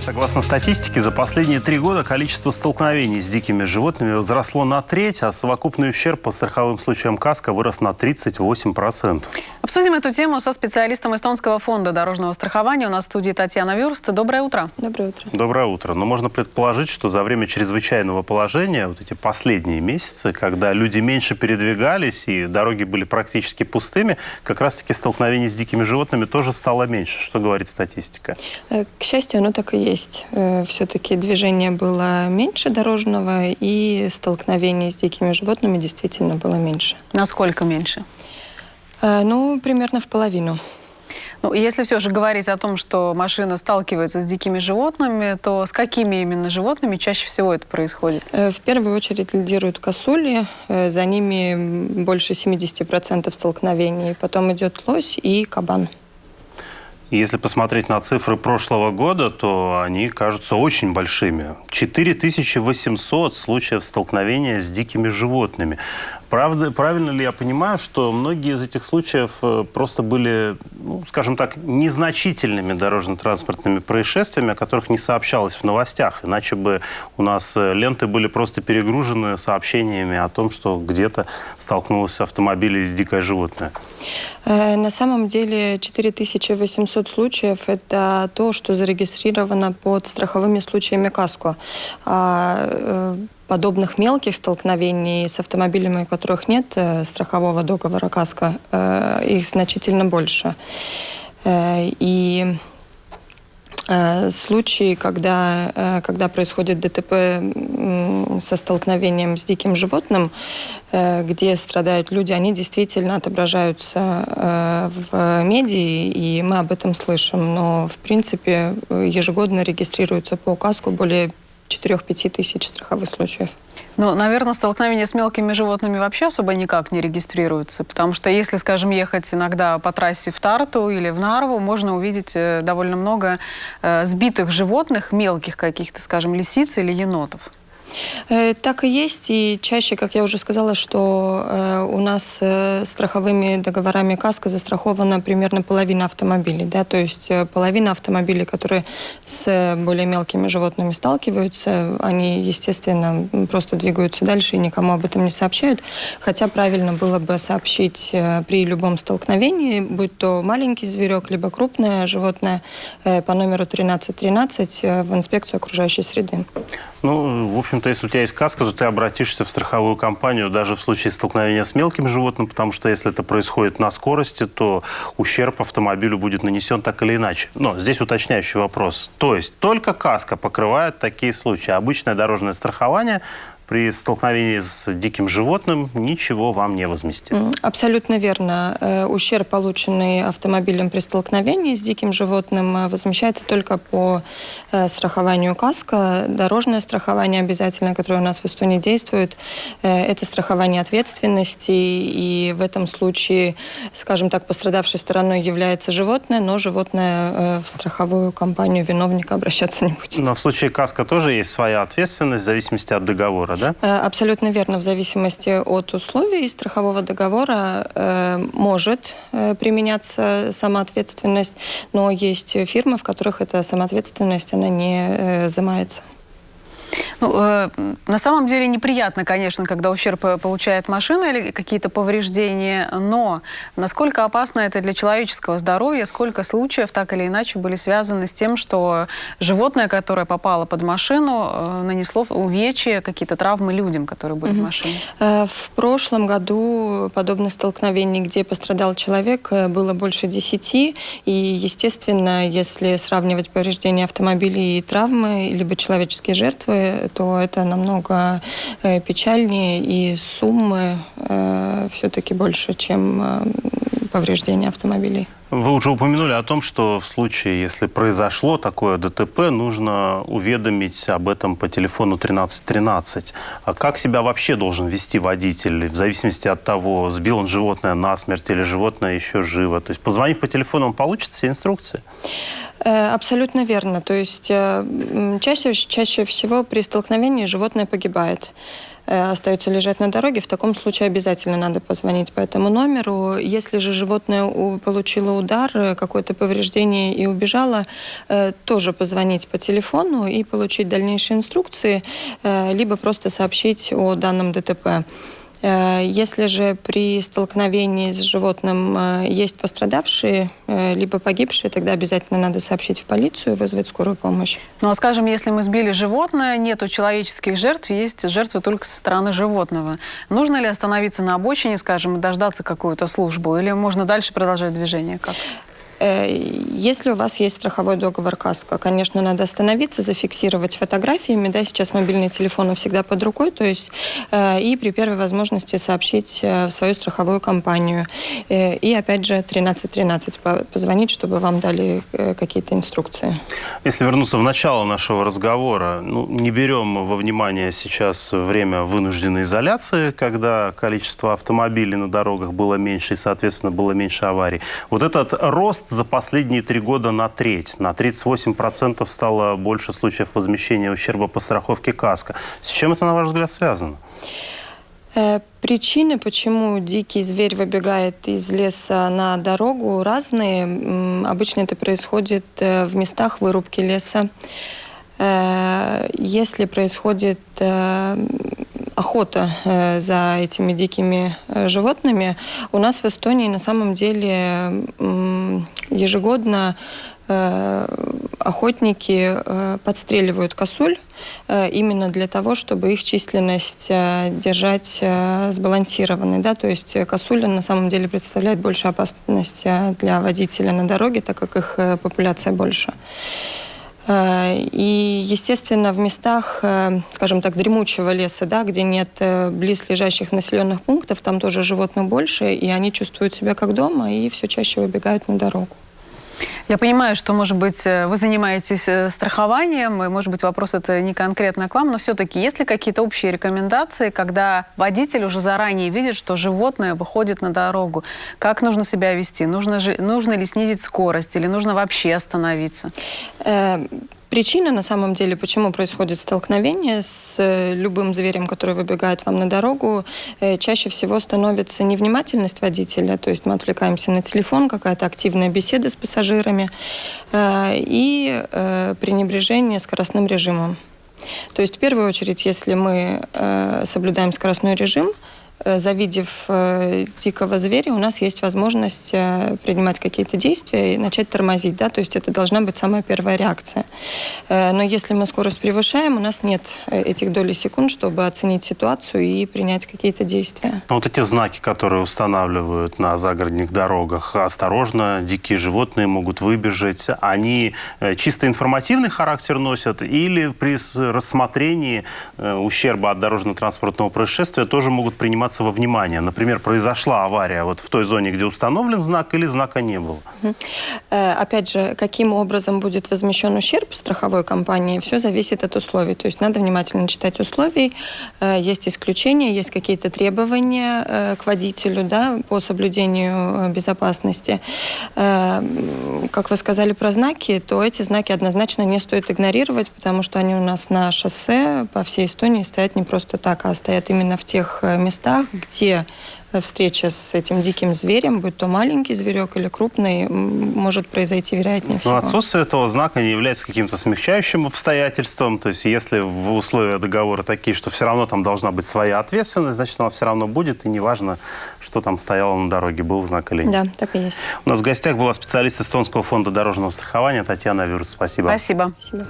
Согласно статистике, за последние 3 года количество столкновений с дикими животными возросло на треть, а совокупный ущерб по страховым случаям КАСКО вырос на 38%. Обсудим эту тему со специалистом Эстонского фонда дорожного страхования. У нас в студии Татьяна Вюрст. Доброе утро. Доброе утро. Доброе утро. Но можно предположить, что за время чрезвычайного положения, вот эти последние месяцы, когда люди меньше передвигались и дороги были практически пустыми, как раз-таки столкновений с дикими животными тоже стало меньше. Что говорит статистика? К счастью, оно так и есть. Все-таки движения было меньше дорожного, и столкновений с дикими животными действительно было меньше. Насколько меньше? Примерно в половину. Если все же говорить о том, что машина сталкивается с дикими животными, то с какими именно животными чаще всего это происходит? В первую очередь лидируют косули, за ними больше 70% столкновений. Потом идет лось и кабан. Если посмотреть на цифры прошлого года, то они кажутся очень большими. 4800 случаев столкновения с дикими животными. Правильно ли я понимаю, что многие из этих случаев просто были, скажем так, незначительными дорожно-транспортными происшествиями, о которых не сообщалось в новостях? Иначе бы у нас ленты были просто перегружены сообщениями о том, что где-то столкнулся автомобиль с дикое животное. На самом деле 4800 случаев – это то, что зарегистрировано под страховыми случаями КАСКО. Подобных мелких столкновений с автомобилями, у которых нет страхового договора КАСКО, их значительно больше. И случаи, когда происходит ДТП со столкновением с диким животным, где страдают люди, они действительно отображаются в медиа, и мы об этом слышим. Но, в принципе, ежегодно регистрируется по КАСКО более 4-5 тысяч страховых случаев. Наверное, столкновения с мелкими животными вообще особо никак не регистрируются, потому что если, скажем, ехать иногда по трассе в Тарту или в Нарву, можно увидеть довольно много сбитых животных, мелких каких-то, скажем, лисиц или енотов. Так и есть, и чаще, как я уже сказала, что у нас страховыми договорами КАСКО застрахована примерно половина автомобилей, да, то есть половина автомобилей, которые с более мелкими животными сталкиваются, они, естественно, просто двигаются дальше и никому об этом не сообщают, хотя правильно было бы сообщить при любом столкновении, будь то маленький зверек, либо крупное животное, по номеру 1313 в инспекцию окружающей среды. В общем-то, если у тебя есть КАСКО, то ты обратишься в страховую компанию даже в случае столкновения с мелким животным, потому что если это происходит на скорости, то ущерб автомобилю будет нанесен так или иначе. Но здесь уточняющий вопрос. То есть только КАСКО покрывает такие случаи. Обычное дорожное страхование при столкновении с диким животным ничего вам не возместит. Абсолютно верно. Ущерб, полученный автомобилем при столкновении с диким животным, возмещается только по страхованию КАСКО. Дорожное страхование обязательно, которое у нас в Эстонии действует, это страхование ответственности. И в этом случае, скажем так, пострадавшей стороной является животное, но животное в страховую компанию виновника обращаться не будет. Но в случае КАСКО тоже есть своя ответственность в зависимости от договора. Да? Абсолютно верно. В зависимости от условий страхового договора может применяться самоответственность, но есть фирмы, в которых эта самоответственность она не взимается. На самом деле неприятно, конечно, когда ущерб получает машина или какие-то повреждения, но насколько опасно это для человеческого здоровья, сколько случаев так или иначе были связаны с тем, что животное, которое попало под машину, нанесло увечья, какие-то травмы людям, которые были в машине? В прошлом году подобных столкновений, где пострадал человек, было больше 10. И, естественно, если сравнивать повреждения автомобилей и травмы, либо человеческие жертвы, то это намного печальнее, и суммы все-таки больше, чем повреждения автомобилей. Вы уже упомянули о том, что в случае, если произошло такое ДТП, нужно уведомить об этом по телефону 1313. А как себя вообще должен вести водитель, в зависимости от того, сбил он животное насмерть или животное еще живо? То есть, позвонив по телефону, он получит все инструкции? Абсолютно верно. То есть чаще всего при столкновении животное погибает. остается лежать на дороге, в таком случае обязательно надо позвонить по этому номеру. Если же животное получило удар, какое-то повреждение и убежало, тоже позвонить по телефону и получить дальнейшие инструкции, либо просто сообщить о данном ДТП. Если же при столкновении с животным есть пострадавшие, либо погибшие, тогда обязательно надо сообщить в полицию и вызвать скорую помощь. Ну а скажем, если мы сбили животное, нету человеческих жертв, есть жертвы только со стороны животного. Нужно ли остановиться на обочине, скажем, и дождаться какую-то службу? Или можно дальше продолжать движение? Как? Если у вас есть страховой договор КАСКО, конечно, надо остановиться, зафиксировать фотографиями. Да, сейчас мобильный телефон всегда под рукой, то есть и при первой возможности сообщить в свою страховую компанию. И опять же 1313 позвонить, чтобы вам дали какие-то инструкции. Если вернуться в начало нашего разговора, не берем во внимание сейчас время вынужденной изоляции, когда количество автомобилей на дорогах было меньше и, соответственно, было меньше аварий. Вот этот рост за последние 3 года на треть. На 38% стало больше случаев возмещения ущерба по страховке КАСКО. С чем это, на ваш взгляд, связано? Причины, почему дикий зверь выбегает из леса на дорогу, разные. Обычно это происходит в местах вырубки леса. Если происходит охота за этими дикими животными, у нас в Эстонии на самом деле ежегодно охотники подстреливают косуль именно для того, чтобы их численность держать сбалансированной. Да? То есть косуля на самом деле представляет большую опасность для водителя на дороге, так как их популяция больше. И, естественно, в местах, скажем так, дремучего леса, да, где нет близлежащих населенных пунктов, там тоже животных больше, и они чувствуют себя как дома, и все чаще выбегают на дорогу. Я понимаю, что, может быть, вы занимаетесь страхованием, и, может быть, вопрос это не конкретно к вам, но все-таки есть ли какие-то общие рекомендации, когда водитель уже заранее видит, что животное выходит на дорогу? Как нужно себя вести? Нужно ли снизить скорость или нужно вообще остановиться? Причина, на самом деле, почему происходит столкновение с любым зверем, который выбегает вам на дорогу, чаще всего становится невнимательность водителя, то есть мы отвлекаемся на телефон, какая-то активная беседа с пассажирами и пренебрежение скоростным режимом. То есть, в первую очередь, если мы соблюдаем скоростной режим, завидев дикого зверя, у нас есть возможность принимать какие-то действия и начать тормозить. Да? То есть это должна быть самая первая реакция. Но если мы скорость превышаем, у нас нет этих долей секунд, чтобы оценить ситуацию и принять какие-то действия. Вот эти знаки, которые устанавливают на загородных дорогах, осторожно, дикие животные могут выбежать, они чисто информативный характер носят или при рассмотрении ущерба от дорожно-транспортного происшествия тоже могут приниматься во внимание? Например, произошла авария вот в той зоне, где установлен знак, или знака не было? Опять же, каким образом будет возмещен ущерб страховой компании, все зависит от условий. То есть надо внимательно читать условий. Есть исключения, есть какие-то требования к водителю, да, по соблюдению безопасности. Как вы сказали про знаки, то эти знаки однозначно не стоит игнорировать, потому что они у нас на шоссе по всей Эстонии стоят не просто так, а стоят именно в тех местах, где встреча с этим диким зверем, будь то маленький зверек или крупный, может произойти вероятнее всего. Но отсутствие этого знака не является каким-то смягчающим обстоятельством. То есть если в условия договора такие, что все равно там должна быть своя ответственность, значит, она все равно будет, и неважно, что там стояло на дороге, был знак или нет. Да, так и есть. У нас в гостях была специалист Эстонского фонда дорожного страхования Татьяна Вюрц. Спасибо. Спасибо. Спасибо.